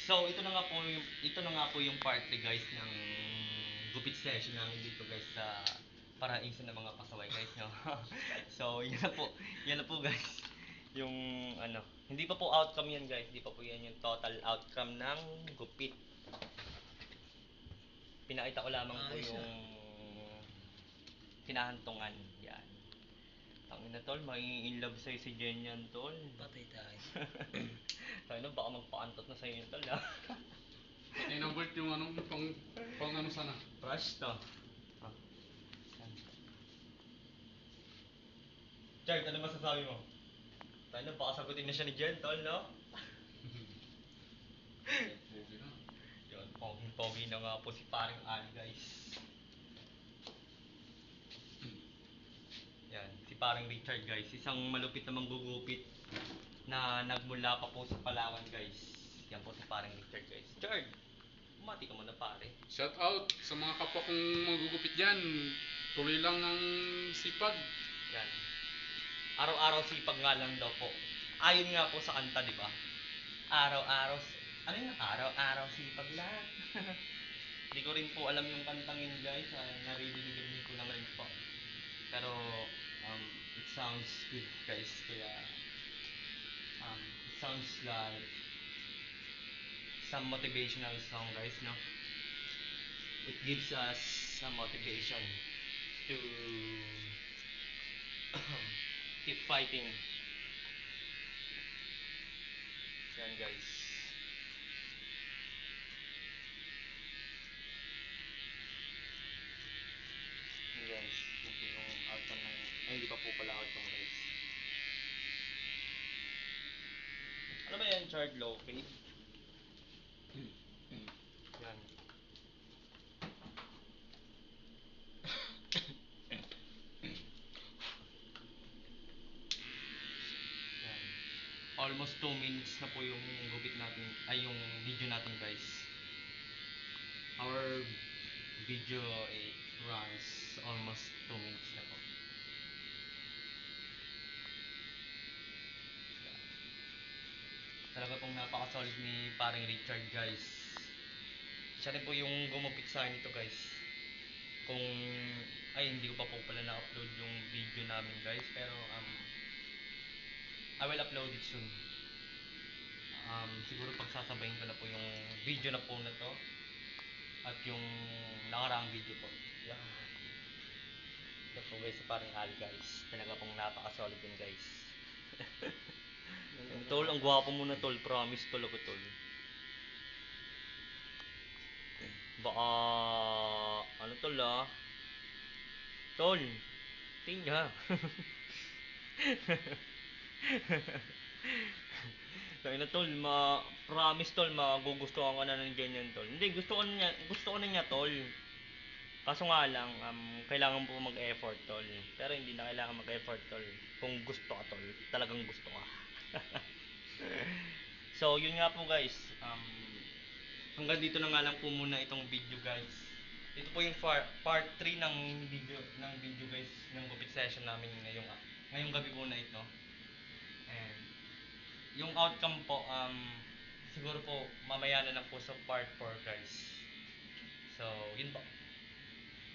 So, ito na nga po yung part 3 guys ng gupit session namin dito guys sa Paraiso ng mga pasaway guys, no. So, yan na po guys. Yung ano, hindi pa po outcome yan guys. Hindi pa po yan yung total outcome ng gupit. Pinakita ko lamang po yung kinahantungan. Yan. Tangin na tol, may in love sa'yo si Jen yan tol. Patay tayo. Tayo na, baka magpaantot na sa'yo yun tol ha. Inabot yung ano, pang ano sana. Rush to. Ah. Chard, ano masasabi mo? Tayo na, baka sagutin na siya ni Jen tol, no? Okay na. Yun, pogi na nga po si paring Ali guys. Yan, si paring Richard guys. Isang malupit na manggugupit na nagmula pa po sa Palawan guys. Yan po si paring Richard guys. Chard, umati ka muna pare. Shout out sa mga kapwa kong magugupit dyan. Tuloy lang ang sipag. Yan. Araw-araw sipag nga lang daw po. Ayon nga po sa kanta, di ba? Araw-araw, ano yun? Araw-araw sipag lang. Hindi ko rin po alam yung kantang yun guys. Naririnig ko lang rin po. Pero, it sounds good guys. Kaya, it sounds like some motivational song guys, no? It gives us some motivation to keep fighting. Yan guys. Yan guys. Ito yung outcome ng... Ay, hindi pa po pala outcome guys. Ano ba yan, Chard Loki? Yan. Yan. Almost 2 minutes na po yung gupit natin, ay yung video natin guys. Our video it runs almost 2 minutes na po. Yan. Talaga pong napaka-solid ni paring Richard guys. Siya rin po yung gumupit sa akin ito guys. Kung ay hindi ko pa po pala na-upload yung video namin guys, pero I will upload it soon. Siguro pagsasabayin ko na po yung video na po na to at yung nakaraang video po. Yan. Ito po guys, parang Ali guys. Talaga pong napaka-solid yun guys. Tol, ang gwapo mo na tol. Promise tol ako tol. Baka ano tol ah. Tol, tingga. Kaya na tol, promise tol, magugustuhan ko na ng ganyan tol. Hindi, gusto ko na niya tol. Kaso nga lang, kailangan po mag-effort tol. Pero hindi na kailangan mag-effort tol. Kung gusto ka tol, talagang gusto ka. So, yun nga po guys. Hanggang dito na nga lang po muna itong video guys. Ito po yung part 3 ng video guys, ng gupit session namin ngayong gabi po na ito. And yung outcome po siguro po mamaya na lang po sa part 4 guys. So, yun po.